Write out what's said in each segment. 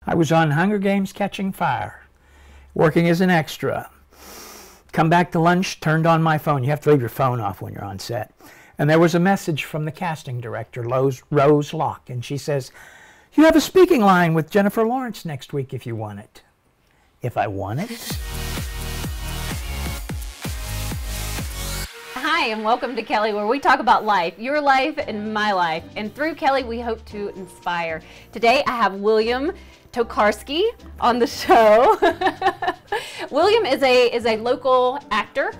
I was on Hunger Games Catching Fire, working as an extra. Come back to lunch, turned on my phone. You have to leave your phone off when you're on set. And there was a message from the casting director, Rose Locke, and she says, "You have a speaking line with Jennifer Lawrence next week if you want it." If I want it? Hi, and welcome to Kelly, where we talk about life, your life and my life. And through Kelly, we hope to inspire. Today, I have William Tokarsky on the show. William is a local actor.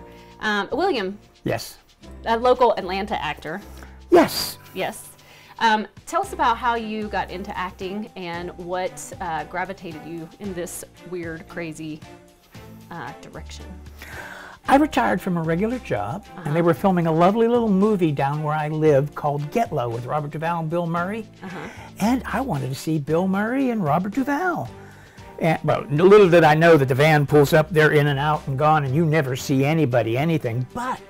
William. Yes. A local Atlanta actor. Yes. Yes. Tell us about how you got into acting and what gravitated you in this weird, crazy direction. I retired from a regular job, and they were filming a lovely little movie down where I live called Get Low with Robert Duvall and Bill Murray. And I wanted to see Bill Murray and Robert Duvall. And, well, little did I know that the van pulls up, they're in and out and gone, and you never see anybody, anything. But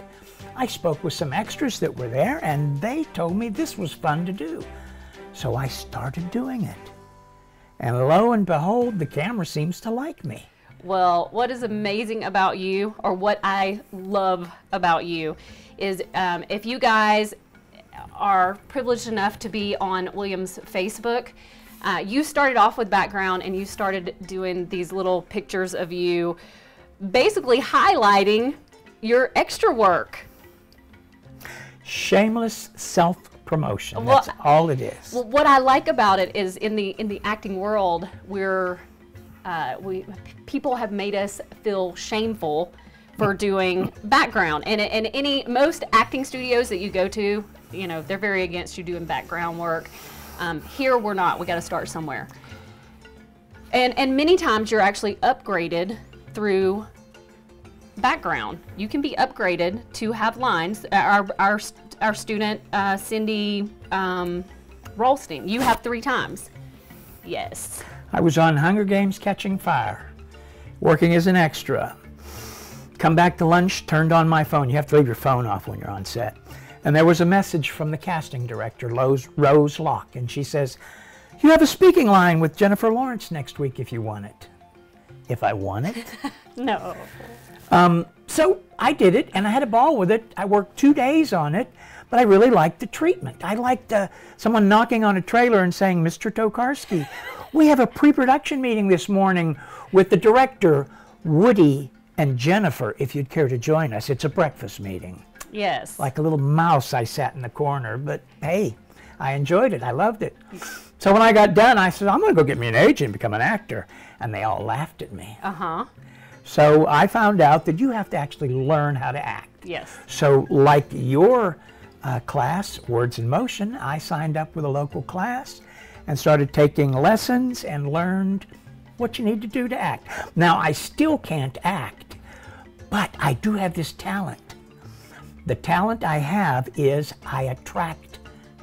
I spoke with some extras that were there, and they told me this was fun to do. So I started doing it. And lo and behold, the camera seems to like me. Well, what is amazing about you, or what I love about you, is if you guys are privileged enough to be on William's Facebook, you started off with background and you started doing these little pictures of you basically highlighting your extra work. Shameless self-promotion. That's all it is. Well, what I like about it is in the acting world, people have made us feel shameful for doing background, and most acting studios that you go to, you know, they're very against you doing background work. Here we're not. We got to start somewhere, and many times you're actually upgraded through background. You can be upgraded to have lines. Our student Cindy Rolstein, you have 3 times. Yes. I was on Hunger Games Catching Fire, working as an extra. Come back to lunch, turned on my phone. You have to leave your phone off when you're on set. And there was a message from the casting director, Rose Locke, and she says, "You have a speaking line with Jennifer Lawrence next week if you want it." If I want it? No. So I did it, and I had a ball with it. I worked 2 days on it, but I really liked the treatment. I liked someone knocking on a trailer and saying, "Mr. Tokarsky, we have a pre-production meeting this morning with the director, Woody, and Jennifer, if you'd care to join us. It's a breakfast meeting." Yes. Like a little mouse, I sat in the corner, but hey, I enjoyed it. I loved it. So when I got done, I said, "I'm going to go get me an agent and become an actor." And they all laughed at me. So I found out that you have to actually learn how to act. Yes. So like your class, Words in Motion, I signed up with a local class and started taking lessons and learned what you need to do to act. Now, I still can't act, but I do have this talent. The talent I have is I attract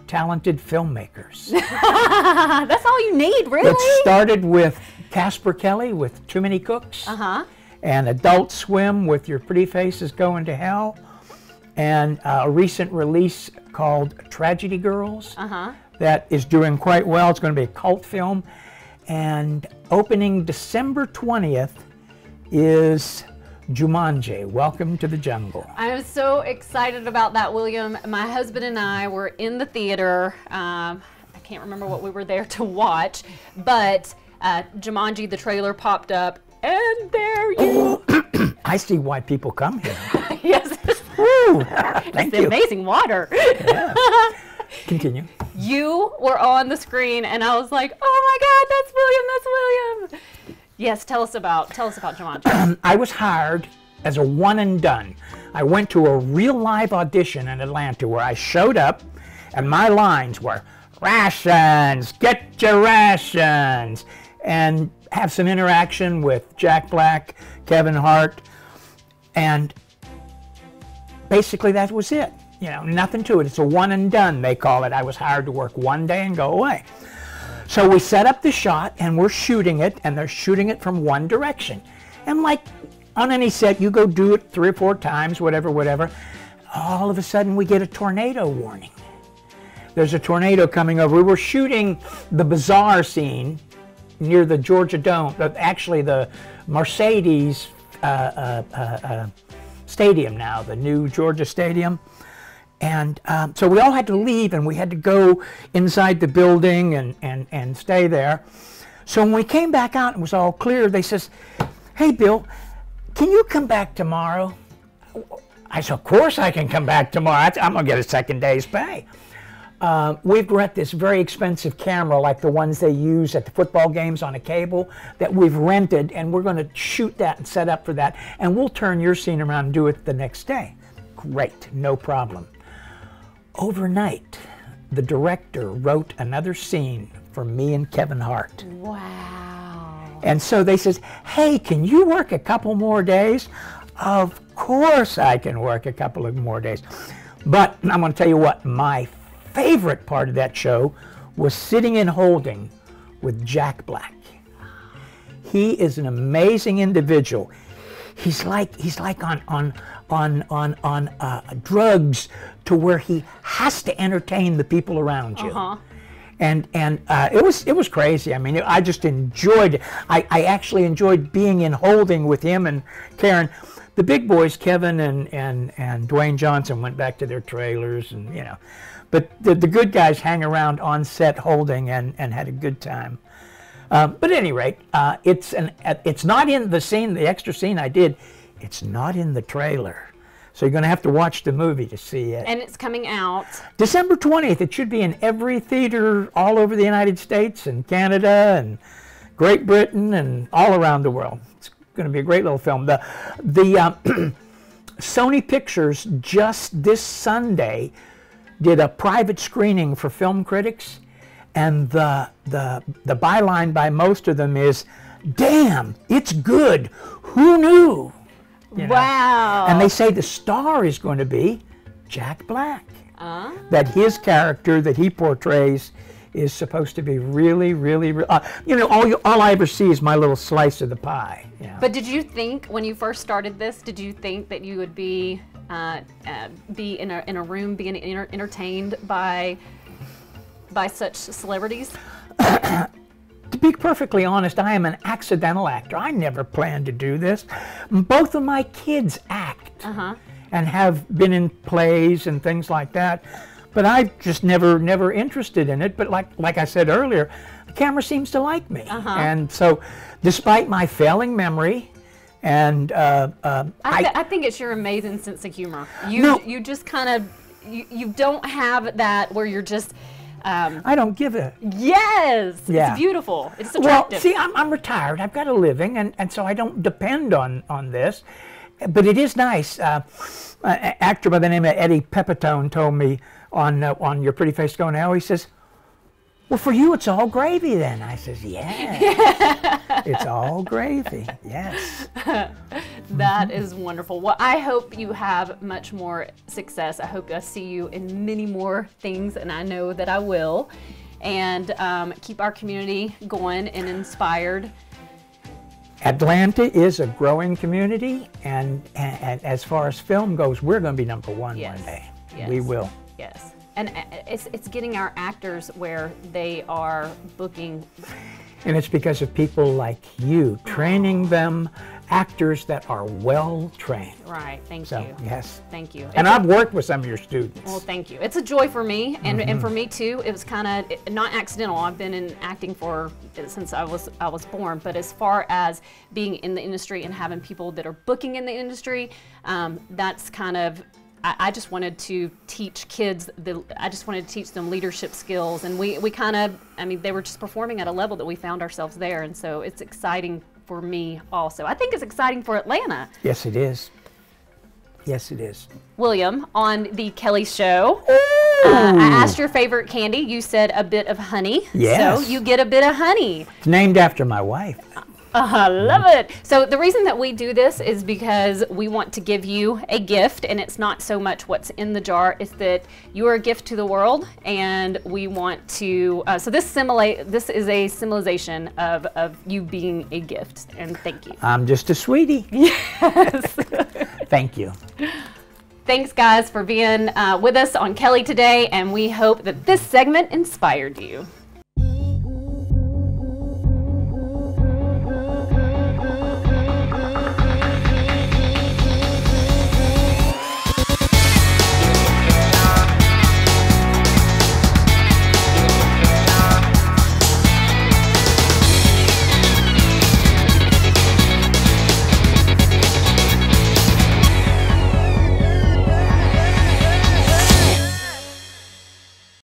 talented filmmakers. That's all you need, really? It started with Casper Kelly with Too Many Cooks, and Adult Swim with Your Pretty Face is Going to Hell, and a recent release called Tragedy Girls that is doing quite well. It's going to be a cult film, and opening December 20th is Jumanji, Welcome to the Jungle. I'm so excited about that, William. My husband and I were in the theater. I can't remember what we were there to watch, but Jumanji, the trailer popped up, and there you I see why people come here. Yes. Woo, thank It's you. amazing water. Yeah. Continue. You were on the screen, and I was like, "Oh my God, that's William! That's William!" Yes, tell us about Jumanji. I was hired as a one and done. I went to a real live audition in Atlanta where I showed up, and my lines were, "Rations, get your rations," and have some interaction with Jack Black, Kevin Hart, and basically that was it. You know, nothing to it. It's a one and done, they call it. I was hired to work one day and go away. So we set up the shot and we're shooting it, and they're shooting it from one direction. And like on any set, you go do it 3 or 4 times, whatever. All of a sudden we get a tornado warning. There's a tornado coming over. We were shooting the bazaar scene, near the Georgia Dome, actually the Mercedes stadium now, the new Georgia Stadium. And so we all had to leave, and we had to go inside the building and stay there. So when we came back out and it was all clear, they says, "Hey, Bill, can you come back tomorrow?" I said, "Of course I can come back tomorrow. I'm going to get a second day's pay." We've rent this very expensive camera like the ones they use at the football games on a cable that we've rented, and we're going to shoot that and set up for that, and we'll turn your scene around and do it the next day. Great, no problem. Overnight, the director wrote another scene for me and Kevin Hart. Wow. And so they says, "Hey, can you work a couple more days?" Of course I can work a couple of more days. But I'm going to tell you what, my favorite part of that show was sitting in holding with Jack Black. He is an amazing individual. He's like on drugs to where he has to entertain the people around you. And it was crazy. I mean, I just enjoyed it. I actually enjoyed being in holding with him and Karen. The big boys, Kevin and Dwayne Johnson, went back to their trailers, and you know, but the good guys hang around on set holding and had a good time. But at any rate, it's not in the scene, the extra scene I did. It's not in the trailer. So you're going to have to watch the movie to see it. And it's coming out December 20th. It should be in every theater all over the United States and Canada and Great Britain and all around the world. It's going to be a great little film. The Sony Pictures just this Sunday did a private screening for film critics, and the byline by most of them is, "Damn, it's good. Who knew?" You know? Wow. And they say the star is going to be Jack Black. That his character that he portrays is supposed to be really, you know, all I ever see is my little slice of the pie. You know? But did you think, when you first started this, did you think that you would be in a room being entertained by such celebrities? To be perfectly honest, I am an accidental actor. I never planned to do this. Both of my kids act and have been in plays and things like that, but I just never interested in it. But like I said earlier, the camera seems to like me, and so despite my failing memory, and I think it's your amazing sense of humor. You just kind of you don't have that where you're just. I don't give a... Yes! Yeah. It's beautiful. It's attractive. Well, see, I'm retired. I've got a living, and so I don't depend on this. But it is nice. An actor by the name of Eddie Pepitone told me on Your Pretty Face Go Now, he says, "Well, for you, it's all gravy then." I says, "Yeah, it's all gravy, yes." That is wonderful. Well, I hope you have much more success. I hope I see you in many more things, and I know that I will. And keep our community going and inspired. Atlanta is a growing community, and as far as film goes, we're going to be #1 one day. Yes. We will. Yes. And it's getting our actors where they are booking. And it's because of people like you training them, actors that are well trained. Right, thank So, you. yes. Thank you. And I've worked with some of your students. Well, thank you. It's a joy for me, and for me too. It was kind of not accidental. I've been in acting since I was born. But as far as being in the industry and having people that are booking in the industry, that's kind of. I just wanted to teach kids. I just wanted to teach them leadership skills, and we kind of. I mean, they were just performing at a level that we found ourselves there, and so it's exciting for me also. I think it's exciting for Atlanta. Yes, it is. Yes, it is. William, on the Kelly Show, I asked your favorite candy. You said a bit of honey. Yes. So you get a bit of honey. It's named after my wife. I love it. So the reason that we do this is because we want to give you a gift, and it's not so much what's in the jar, it's that you are a gift to the world, and we want to, so this is a symbolization of you being a gift, and thank you. I'm just a sweetie. Yes. Thank you. Thanks, guys, for being with us on Kelly today, and we hope that this segment inspired you.